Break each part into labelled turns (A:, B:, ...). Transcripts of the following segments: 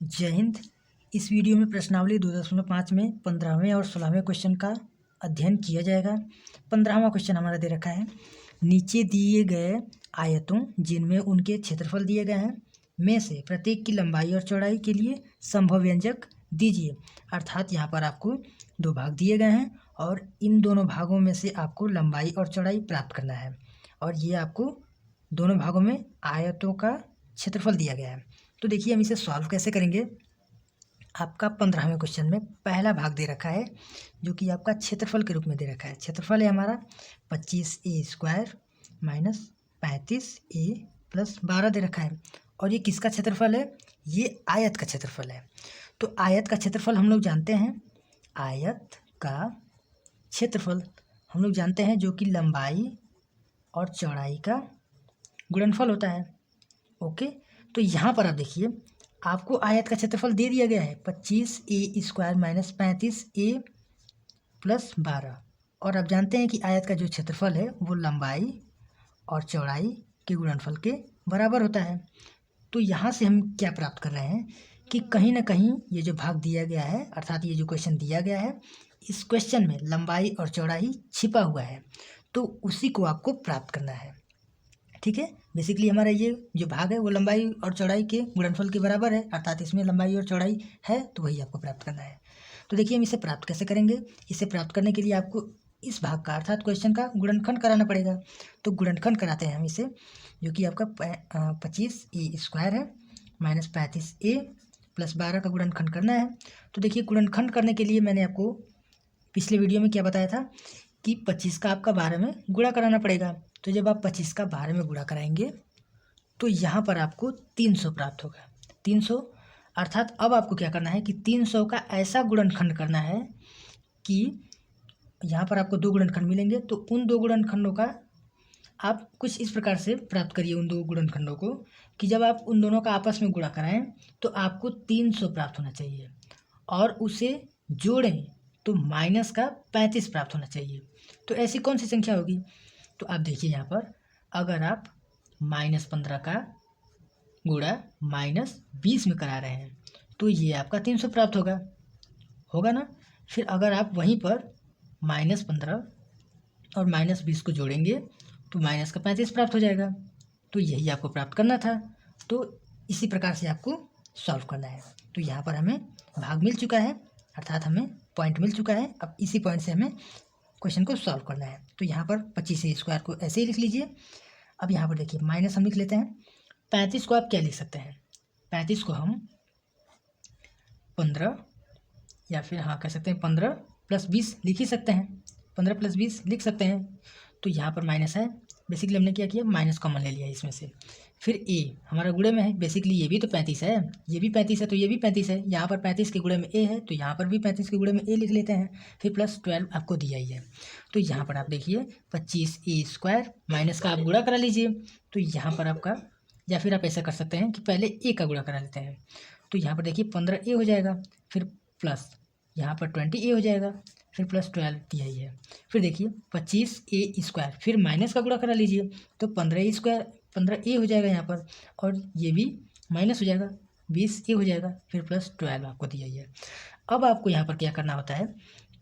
A: जय हिंद। इस वीडियो में प्रश्नावली 2.5 में 15वें और 16वें क्वेश्चन का अध्ययन किया जाएगा। 15वां क्वेश्चन हमारा दे रखा है, नीचे दिए गए आयतों जिनमें उनके क्षेत्रफल दिए गए हैं में से प्रत्येक की लंबाई और चौड़ाई के लिए संभव व्यंजक दीजिए। अर्थात यहाँ पर आपको दो भाग दिए गए हैं और इन दोनों भागों में से आपको लंबाई और चौड़ाई प्राप्त करना है और ये आपको दोनों भागों में आयतों का क्षेत्रफल दिया गया है। तो देखिए हम इसे सॉल्व कैसे करेंगे। आपका 15वें क्वेश्चन में पहला भाग दे रखा है जो कि आपका क्षेत्रफल के रूप में दे रखा है। क्षेत्रफल है हमारा 25a² माइनस 35a प्लस 12 दे रखा है और ये किसका क्षेत्रफल है? ये आयत का क्षेत्रफल है। तो आयत का क्षेत्रफल हम लोग जानते हैं, आयत का क्षेत्रफल हम लोग जानते हैं जो कि लंबाई और चौड़ाई का गुणनफल होता है। ओके, तो यहाँ पर आप देखिए आपको आयत का क्षेत्रफल दे दिया गया है 25a² माइनस 35a प्लस 12 और आप जानते हैं कि आयत का जो क्षेत्रफल है वो लंबाई और चौड़ाई के गुणनफल के बराबर होता है। तो यहाँ से हम क्या प्राप्त कर रहे हैं कि कहीं ना कहीं ये जो भाग दिया गया है अर्थात ये जो क्वेश्चन दिया गया है इस क्वेश्चन में लंबाई और चौड़ाई छिपा हुआ है, तो उसी को आपको प्राप्त करना है। ठीक है, बेसिकली हमारा ये जो भाग है वो लंबाई और चौड़ाई के गुणनफल के बराबर है, अर्थात इसमें लंबाई और चौड़ाई है तो वही आपको प्राप्त करना है। तो देखिए हम इसे प्राप्त कैसे करेंगे। इसे प्राप्त करने के लिए आपको इस भाग का अर्थात क्वेश्चन का गुणनखंड कराना पड़ेगा। तो गुणनखंड कराते हैं हम इसे, जो कि आपका 25a² है माइनस 35a प्लस 12 का गुणनखंड करना है। तो देखिए गुणनखंड करने के लिए मैंने आपको पिछले वीडियो में क्या बताया था कि 25 का आपका 12 में गुणा कराना पड़ेगा। तो जब आप 25 का 12 में गुणा कराएंगे तो यहाँ पर आपको 300 प्राप्त होगा। 300 अर्थात अब आपको क्या करना है कि 300 का ऐसा गुणनखंड करना है कि यहाँ पर आपको दो गुणनखंड मिलेंगे, तो उन दो गुणनखंडों का आप कुछ इस प्रकार से प्राप्त करिए उन दो गुणनखंडों को कि जब आप उन दोनों का आपस में गुणा कराएं तो आपको 300 प्राप्त होना चाहिए और उसे जोड़ें तो माइनस का 35 प्राप्त होना चाहिए। तो ऐसी कौन सी संख्या होगी? तो आप देखिए यहाँ पर अगर आप -15 का गुणा -20 में करा रहे हैं तो ये आपका 300 प्राप्त होगा ना। फिर अगर आप वहीं पर -15 और -20 को जोड़ेंगे तो माइनस का 35 प्राप्त हो जाएगा। तो यही आपको प्राप्त करना था, तो इसी प्रकार से आपको सॉल्व करना है। तो यहाँ पर हमें भाग मिल चुका है अर्थात हमें पॉइंट मिल चुका है। अब इसी पॉइंट से हमें क्वेश्चन को सॉल्व करना है। तो यहाँ पर 25a² को ऐसे ही लिख लीजिए। अब यहाँ पर देखिए माइनस हम लिख लेते हैं। 35 को आप क्या लिख सकते हैं? 35 को हम 15 या फिर हाँ कह सकते हैं 15 + 20 लिख ही सकते हैं। 15 + 20 लिख सकते हैं। तो यहाँ पर माइनस है, बेसिकली हमने क्या किया माइनस कॉमन ले लिया इसमें से। फिर a हमारा गुणे में है, बेसिकली ये भी तो 35 है, ये भी 35 है तो ये भी 35 है। यहाँ पर 35 के गुणे में a है तो यहाँ पर भी 35 के गुणे में a लिख लेते हैं। फिर +12 आपको दिया ही है। तो यहाँ पर आप देखिए 25a² माइनस का आप गुणा करा लीजिए। तो यहाँ पर आपका, या फिर आप ऐसा कर सकते हैं कि पहले a का गुणा करा लेते हैं। तो यहाँ पर देखिए 15a हो जाएगा, फिर प्लस यहाँ पर 20a हो जाएगा, फिर +12 दिया ही है। फिर देखिए 25a², फिर माइनस का गुणा करा लीजिए तो 15a हो जाएगा यहाँ पर, और ये भी माइनस हो जाएगा 20a हो जाएगा, फिर +12 आपको दिया ही है। अब आपको यहाँ पर क्या करना होता है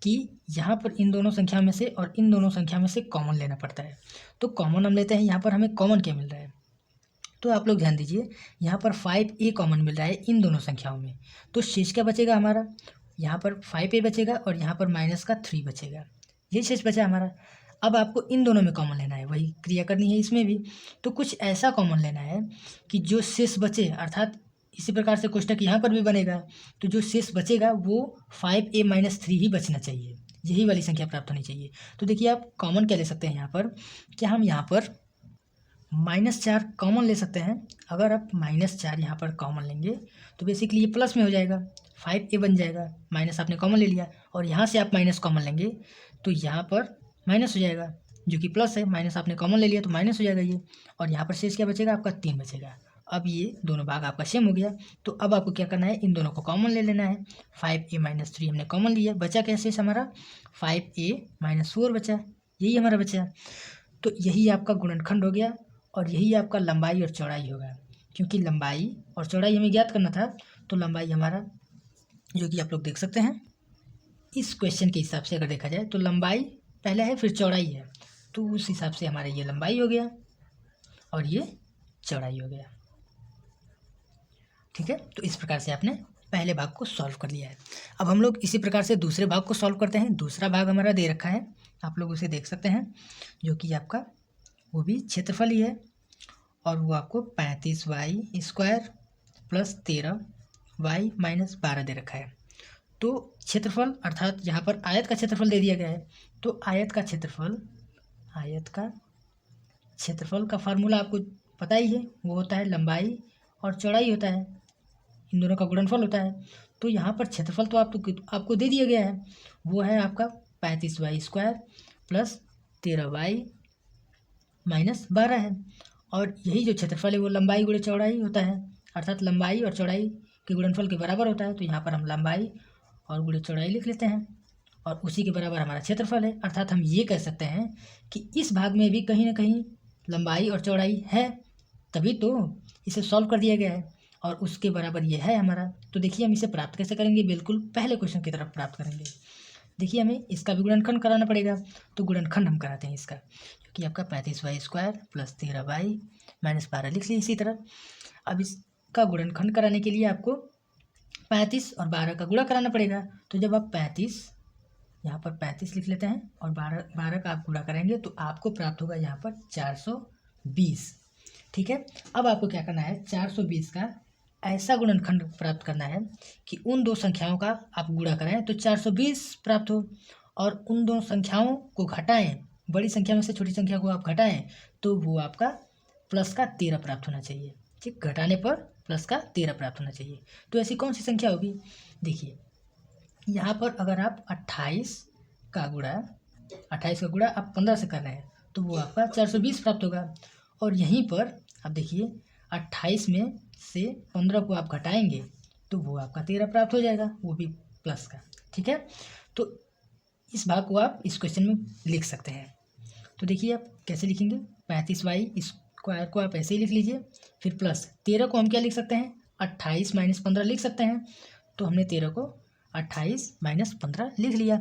A: कि यहाँ पर इन दोनों संख्या में से और इन दोनों संख्या में से कॉमन लेना पड़ता है। तो कॉमन हम लेते हैं, यहाँ पर हमें कॉमन क्या मिल रहा है? तो आप लोग ध्यान दीजिए यहाँ पर 5a कॉमन मिल रहा है इन दोनों संख्याओं में। तो शेष क्या बचेगा हमारा? यहाँ पर 5a बचेगा और यहाँ पर -3 बचेगा, ये शेष बचा हमारा। अब आपको इन दोनों में कॉमन लेना है, वही क्रिया करनी है इसमें भी। तो कुछ ऐसा कॉमन लेना है कि जो शेष बचे, अर्थात इसी प्रकार से कोष्टक यहाँ पर भी बनेगा, तो जो शेष बचेगा वो 5a - 3 ही बचना चाहिए, यही वाली संख्या प्राप्त होनी चाहिए। तो देखिए आप कॉमन क्या ले सकते हैं यहाँ पर, क्या हम यहाँ पर -4 कॉमन ले सकते हैं। अगर आप -4 यहाँ पर कॉमन लेंगे तो बेसिकली ये प्लस में हो जाएगा, 5a बन जाएगा, माइनस आपने कॉमन ले लिया, और यहाँ से आप माइनस कॉमन लेंगे तो यहाँ पर माइनस हो जाएगा जो कि प्लस है, माइनस आपने कॉमन ले लिया तो माइनस हो जाएगा ये, और यहाँ पर शेष क्या बचेगा आपका 3 बचेगा। अब ये दोनों भाग आपका सेम हो गया। तो अब आपको क्या करना है, इन दोनों को कॉमन ले लेना है। 5a - 3 हमने कॉमन लिया, बचा क्या शेष हमारा? 5a - 4 बचा, यही हमारा बचा। तो यही आपका गुणनखंड हो गया और यही आपका लंबाई और चौड़ाई होगा, क्योंकि लंबाई और चौड़ाई हमें ज्ञात करना था। तो लंबाई हमारा जो कि आप लोग देख सकते हैं इस क्वेश्चन के हिसाब से अगर देखा जाए तो लंबाई पहले है फिर चौड़ाई है, तो उस हिसाब से हमारा ये लंबाई हो गया और ये चौड़ाई हो गया। ठीक है, तो इस प्रकार से आपने पहले भाग को सॉल्व कर लिया है। अब हम लोग इसी प्रकार से दूसरे भाग को सॉल्व करते हैं। दूसरा भाग हमारा दे रखा है, आप लोग उसे देख सकते हैं, जो कि आपका वो भी क्षेत्रफल ही है और वो आपको 35y² प्लस 13y माइनस 12 दे रखा है। तो क्षेत्रफल अर्थात यहाँ पर आयत का क्षेत्रफल दे दिया गया है, तो आयत का क्षेत्रफल का फार्मूला आपको पता ही है, वो होता है लंबाई और चौड़ाई होता है, इन दोनों का गुणनफल होता है। तो यहाँ पर क्षेत्रफल तो आपको दे दिया गया है, वो है आपका 35y² प्लस 13y माइनस 12 है। और यही जो क्षेत्रफल है वो लंबाई गुणे चौड़ाई होता है, अर्थात लंबाई और चौड़ाई के गुणनफल के बराबर होता है। तो यहाँ पर हम लंबाई और गुणे चौड़ाई लिख लेते हैं और उसी के बराबर हमारा क्षेत्रफल है। अर्थात हम ये कह सकते हैं कि इस भाग में भी कहीं ना कहीं लंबाई और चौड़ाई है, तभी तो इसे सॉल्व कर दिया गया है और उसके बराबर ये है हमारा। तो देखिए हम इसे प्राप्त कैसे करेंगे, बिल्कुल पहले क्वेश्चन की तरफ प्राप्त करेंगे। देखिए हमें इसका भी गुणनखंड कराना पड़ेगा, तो गुणनखंड हम कराते हैं इसका, क्योंकि आपका 35y² प्लस 13y माइनस 12 लिख लीजिए इसी तरह। अब इसका गुणनखंड कराने के लिए आपको 35 और 12 का गुणा कराना पड़ेगा। तो जब आप 35 यहाँ पर 35 लिख लेते हैं और 12 का आप गुणा करेंगे तो आपको प्राप्त होगा यहाँ पर 420। ठीक है, अब आपको क्या करना है, 420 का ऐसा गुणनखंड प्राप्त करना है कि उन दो संख्याओं का आप गुणा करें तो 420 प्राप्त हो, और उन दोनों संख्याओं को घटाएं, बड़ी संख्या में से छोटी संख्या को आप घटाएं तो वो आपका प्लस का 13 प्राप्त होना चाहिए। ठीक, घटाने पर प्लस का 13 प्राप्त होना चाहिए। तो ऐसी कौन सी संख्या होगी, देखिए यहाँ पर अगर आप 28 का गुणा आप 15 से कर रहे हैं तो वो आपका 420 प्राप्त होगा। और यहीं पर आप देखिए 28 में से 15 को आप घटाएंगे तो वो आपका 13 प्राप्त हो जाएगा, वो भी प्लस का। ठीक है, तो इस भाग को आप इस क्वेश्चन में लिख सकते हैं। तो देखिए आप कैसे लिखेंगे, 35y² को आप ऐसे ही लिख लीजिए, फिर प्लस 13 को हम क्या लिख सकते हैं, 28 माइनस 15 लिख सकते हैं। तो हमने 13 को 28 माइनस 15 लिख लिया।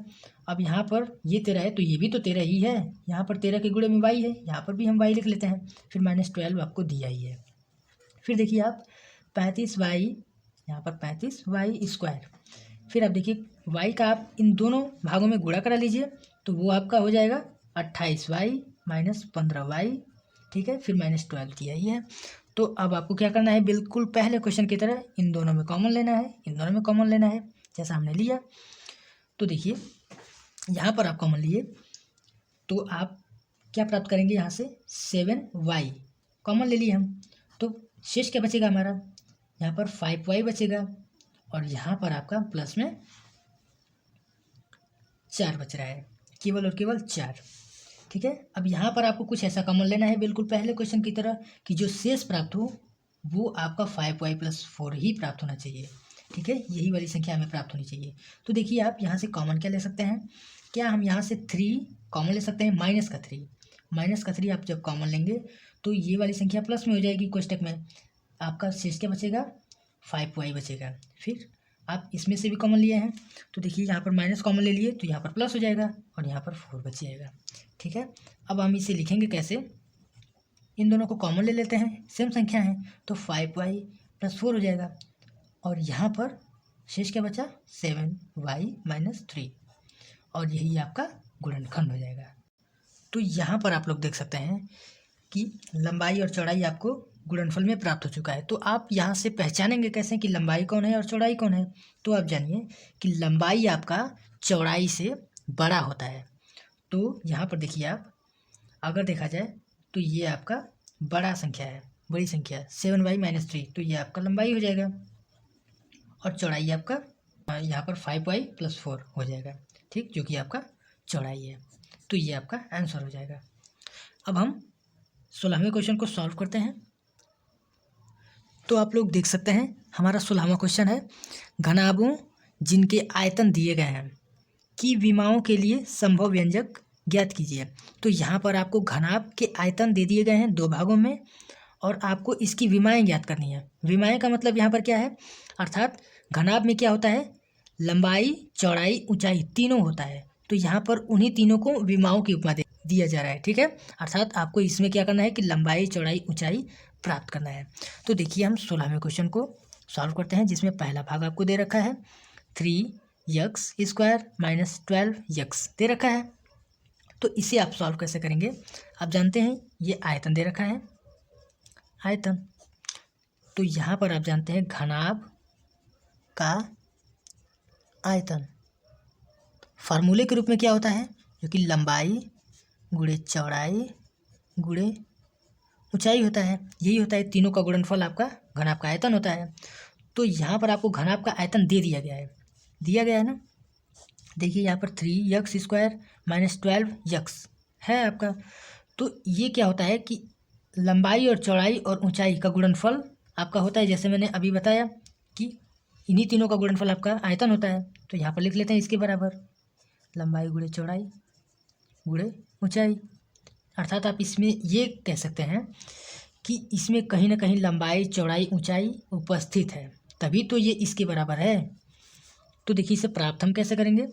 A: अब यहाँ पर ये 13 है तो ये भी तो 13 ही है, यहाँ पर 13 के गुणे में y है, यहाँ पर भी हम y लिख लेते हैं, फिर -12 आपको दिया ही है। फिर देखिए आप 35y, यहाँ पर 35y², फिर आप देखिए y का आप इन दोनों भागों में गुणा करा लीजिए तो वो आपका हो जाएगा 28y माइनस 15y। ठीक है, फिर -12 दिया ही है। तो अब आपको क्या करना है, बिल्कुल पहले क्वेश्चन की तरह इन दोनों में कॉमन लेना है, इन दोनों में कॉमन लेना है जैसा हमने लिया। तो देखिए यहाँ पर आप कॉमन लिए तो आप क्या प्राप्त करेंगे, यहाँ से 7y कॉमन ले लिए हम, तो शेष क्या बचेगा हमारा, यहाँ पर 5y बचेगा और यहाँ पर आपका प्लस में 4 बच रहा है, केवल और केवल 4। ठीक है, अब यहाँ पर आपको कुछ ऐसा कॉमन लेना है बिल्कुल पहले क्वेश्चन की तरह कि जो शेष प्राप्त हो वो आपका 5y प्लस 4 ही प्राप्त होना चाहिए। ठीक है, यही वाली संख्या हमें प्राप्त होनी चाहिए। तो देखिए आप यहाँ से कॉमन क्या ले सकते हैं, क्या हम यहाँ से 3 कॉमन ले सकते हैं, माइनस का 3 आप जब कॉमन लेंगे तो ये वाली संख्या प्लस में हो जाएगी कोष्टक में, आपका शेष क्या बचेगा, 5y बचेगा। फिर आप इसमें से भी कॉमन लिए हैं तो देखिए यहाँ पर माइनस कॉमन ले लिए तो यहाँ पर प्लस हो जाएगा और यहाँ पर 4 बच जाएगा। ठीक है, अब हम इसे लिखेंगे कैसे, इन दोनों को कॉमन ले लेते हैं, सेम संख्या है तो 5y प्लस 4 हो जाएगा और यहाँ पर शेष क्या बचा, 7y माइनस 3, और यही आपका गुणनखंड हो जाएगा। तो यहाँ पर आप लोग देख सकते हैं कि लंबाई और चौड़ाई आपको गुणनफल में प्राप्त हो चुका है। तो आप यहाँ से पहचानेंगे कैसे कि लंबाई कौन है और चौड़ाई कौन है, तो आप जानिए कि लंबाई आपका चौड़ाई से बड़ा होता है। तो यहाँ पर देखिए आप अगर देखा जाए तो ये आपका बड़ा संख्या है, बड़ी संख्या 7y माइनस 3, तो ये आपका लंबाई हो जाएगा और चौड़ाई आपका यहाँ पर 5y प्लस 4 हो जाएगा। ठीक, जो कि आपका चौड़ाई है, तो ये आपका आंसर हो जाएगा। अब हम 16वें क्वेश्चन को सॉल्व करते हैं। तो आप लोग देख सकते हैं हमारा 16वां क्वेश्चन है, घनाभों जिनके आयतन दिए गए हैं की विमाओं के लिए संभव व्यंजक ज्ञात कीजिए। तो यहाँ पर आपको घनाभ के आयतन दे दिए गए हैं 2 भागों में और आपको इसकी विमाएँ ज्ञात करनी है। विमाएँ का मतलब यहाँ पर क्या है, अर्थात घनाभ में क्या होता है, लंबाई, चौड़ाई, ऊंचाई तीनों होता है। तो यहाँ पर उन्हीं तीनों को विमाओं की उपमा दिया जा रहा है, ठीक है। अर्थात आपको इसमें क्या करना है कि लंबाई, चौड़ाई, ऊंचाई प्राप्त करना है। तो देखिए हम 16वें क्वेश्चन को सॉल्व करते हैं, जिसमें पहला भाग आपको दे रखा है 3x² माइनस 12x दे रखा है। तो इसे आप सॉल्व कैसे करेंगे, आप जानते हैं ये आयतन दे रखा है, आयतन। तो यहाँ पर आप जानते हैं घनाभ का आयतन फार्मूले के रूप में क्या होता है, जो कि लंबाई गुणे चौड़ाई गुणे ऊंचाई होता है। यही होता है, तीनों का गुणनफल आपका घनाभ का आयतन होता है। तो यहाँ पर आपको घनाभ का आयतन दे दिया गया है ना। देखिए यहाँ पर 3x² माइनस 12x है आपका। तो ये क्या होता है कि लंबाई और चौड़ाई और ऊंचाई का गुणनफल आपका होता है, जैसे मैंने अभी बताया कि इन्हीं तीनों का गुणनफल आपका आयतन होता है। तो यहाँ पर लिख लेते हैं इसके बराबर लंबाई गुणे चौड़ाई गुणे ऊंचाई। अर्थात आप इसमें ये कह सकते हैं कि इसमें कहीं ना कहीं लंबाई, चौड़ाई, ऊंचाई उपस्थित है, तभी तो ये इसके बराबर है। तो देखिए इसे प्राप्त हम कैसे करेंगे,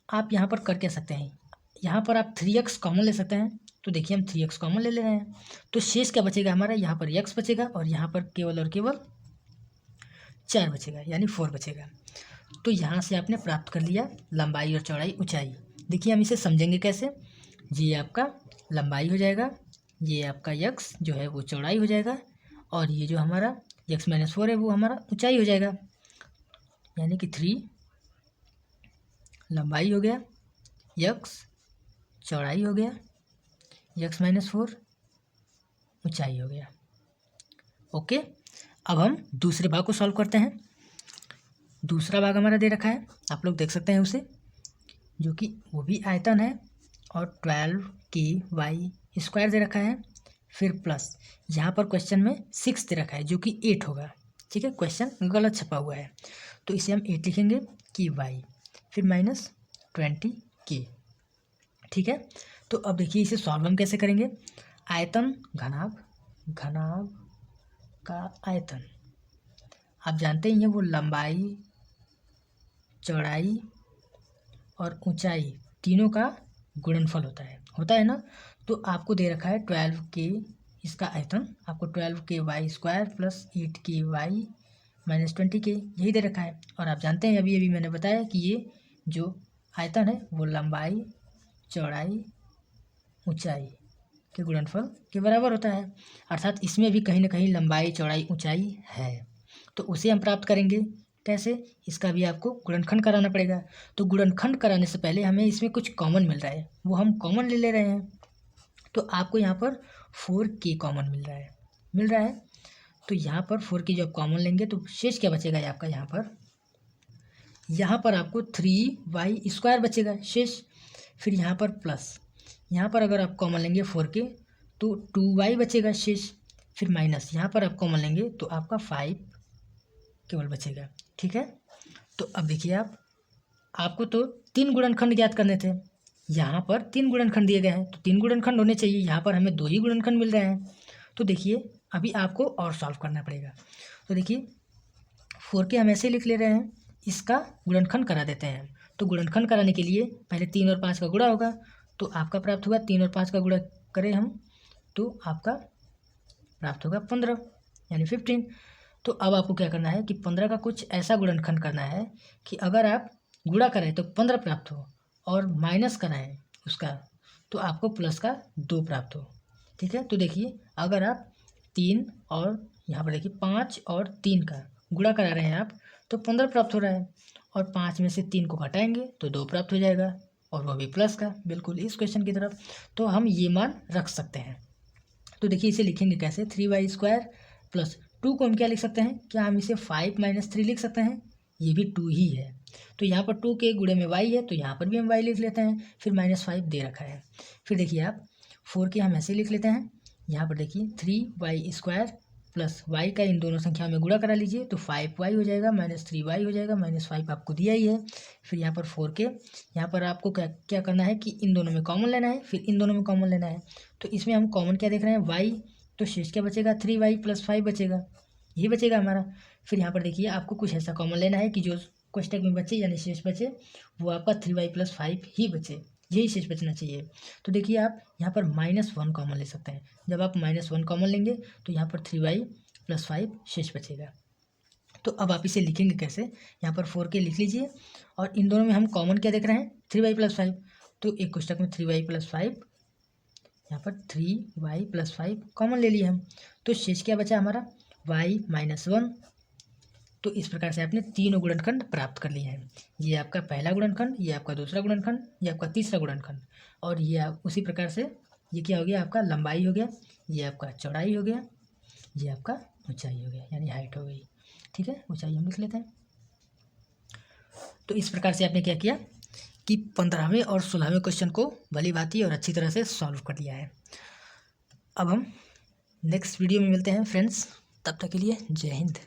A: आप यहाँ पर कर क्या सकते हैं, यहाँ पर आप 3x कॉमन ले सकते हैं। तो देखिए हम 3x कॉमन ले रहे हैं, तो शेष क्या बचेगा हमारा, यहाँ पर x बचेगा और यहाँ पर केवल और केवल 4 बचेगा, यानी 4 बचेगा। तो यहाँ से आपने प्राप्त कर लिया लंबाई और चौड़ाई, ऊंचाई। देखिए हम इसे समझेंगे कैसे, ये आपका लंबाई हो जाएगा, ये आपका x जो है वो चौड़ाई हो जाएगा, और ये जो हमारा x माइनस 4 है वो हमारा ऊंचाई हो जाएगा। यानी कि 3 लंबाई हो गया, x चौड़ाई हो गया, x माइनस 4 ऊंचाई हो गया। ओके, अब हम दूसरे भाग को सॉल्व करते हैं। दूसरा भाग हमारा दे रखा है, आप लोग देख सकते हैं उसे, जो कि वो भी आयतन है और 12ky² दे रखा है, फिर प्लस यहाँ पर क्वेश्चन में 6 दे रखा है जो कि 8 होगा, ठीक है। क्वेश्चन गलत छपा हुआ है, तो इसे हम 8 लिखेंगे कि y, फिर माइनस 20k, ठीक है। तो अब देखिए इसे सॉल्व हम कैसे करेंगे, आयतन घनाभ का आयतन आप जानते ही हैं, वो लंबाई, चौड़ाई और ऊंचाई तीनों का गुणनफल होता है ना। तो आपको दे रखा है 12k इसका आयतन, आपको 12ky² plus 8ky minus 20k यही दे रखा है। और आप जानते हैं अभी मैंने बताया कि ये जो आयतन है वो लंबाई, चौड़ाई, ऊंचाई के गुणनफल के बराबर होता है। अर्थात इसमें भी कहीं ना कहीं लंबाई, चौड़ाई, ऊंचाई है, तो उसे हम प्राप्त करेंगे कैसे, इसका भी आपको गुणनखंड कराना पड़ेगा। तो गुणनखंड कराने से पहले हमें इसमें कुछ कॉमन मिल रहा है, वो हम कॉमन ले रहे हैं। तो आपको यहाँ पर 4k कॉमन मिल रहा है। तो यहाँ पर 4k जब कॉमन लेंगे तो शेष क्या बचेगा आपका, यहाँ पर आपको 3y² बचेगा शेष। फिर यहाँ पर प्लस, यहाँ पर अगर आप कॉमन लेंगे 4k तो 2y बचेगा शेष। फिर माइनस, यहाँ पर आप कॉमन लेंगे तो आपका 5 केवल बचेगा, ठीक है। तो अब देखिए आपको तो 3 गुणनखंड ज्ञात करने थे, यहाँ पर 3 गुणनखंड दिए गए हैं, तो 3 गुणनखंड होने चाहिए, यहाँ पर हमें 2 ही गुणनखंड मिल रहे हैं। तो देखिए अभी आपको और सॉल्व करना पड़ेगा। तो देखिए 4k हम ऐसे लिख ले रहे हैं, इसका गुणनखंड करा देते हैं। तो गुणनखंड कराने के लिए पहले 3 और 5 का गुणा होगा, तो आपका प्राप्त होगा 3 और 5 का गुणा करें हम तो आपका प्राप्त होगा 15 यानी 15। तो अब आपको क्या करना है कि 15 का कुछ ऐसा गुणनखंड करना है कि अगर आप गुणा करें तो 15 प्राप्त हो, और माइनस कराएं उसका तो आपको प्लस का 2 प्राप्त हो, ठीक है। तो देखिए अगर आप 3 और यहाँ पर देखिए 5 और 3 का गुणा करा रहे हैं आप तो 15 प्राप्त हो रहा है, और 5 में से 3 को घटाएंगे तो 2 प्राप्त हो जाएगा, और वो भी प्लस का, बिल्कुल इस क्वेश्चन की तरफ। तो हम ये मान रख सकते हैं। तो देखिए इसे लिखेंगे कैसे, 3y² प्लस 2 को हम क्या लिख सकते हैं, क्या हम इसे 5 माइनस 3 लिख सकते हैं, ये भी 2 ही है। तो यहाँ पर 2 के गुणे में y है, तो यहाँ पर भी हम y लिख लेते हैं, फिर माइनस 5 दे रखा है। फिर देखिए आप 4k हम ऐसे लिख लेते हैं, यहाँ पर देखिए 3y² प्लस y का इन दोनों संख्याओं में गुणा करा लीजिए तो 5y हो जाएगा, माइनस 3y हो जाएगा, माइनस 5 आपको दिया ही है। फिर यहाँ पर 4k, यहाँ पर आपको क्या करना है कि इन दोनों में कॉमन लेना है, फिर इन दोनों में कॉमन लेना है। तो इसमें हम कॉमन क्या देख रहे हैं, y तो शेष क्या बचेगा, 3y + 5 बचेगा, यही बचेगा हमारा। फिर यहाँ पर देखिए आपको कुछ ऐसा कॉमन लेना है कि जो कोष्टक में बचे यानी शेष बचे वो आपका 3y + 5 ही बचे, यही शेष बचना चाहिए। तो देखिए आप यहाँ पर -1 कॉमन ले सकते हैं। जब आप -1 कॉमन लेंगे तो यहाँ पर 3y + 5 शेष बचेगा। तो अब आप इसे लिखेंगे कैसे, यहाँ पर 4k लिख लीजिए और इन दोनों में हम कॉमन क्या देख रहे हैं, 3y + 5। तो एक कोष्टक में 3y + 5, यहाँ पर 3y + 5 कॉमन ले लिए हम, तो शेष क्या बचा हमारा y - 1। तो इस प्रकार से आपने तीनों गुणनखंड प्राप्त कर लिए हैं। ये आपका पहला गुणनखंड, ये आपका दूसरा गुणनखंड, ये आपका तीसरा गुणनखंड, और ये आप उसी प्रकार से ये क्या हो गया, आपका लंबाई हो गया, ये आपका चौड़ाई हो गया, ये आपका ऊंचाई हो गया, यानी हाइट हो गई। ठीक है, ऊंचाई हम लिख लेते हैं। तो इस प्रकार से आपने क्या किया कि 15वें और 16वें क्वेश्चन को भली भांति और अच्छी तरह से सॉल्व कर लिया है। अब हम नेक्स्ट वीडियो में मिलते हैं फ्रेंड्स, तब तक के लिए जय हिंद।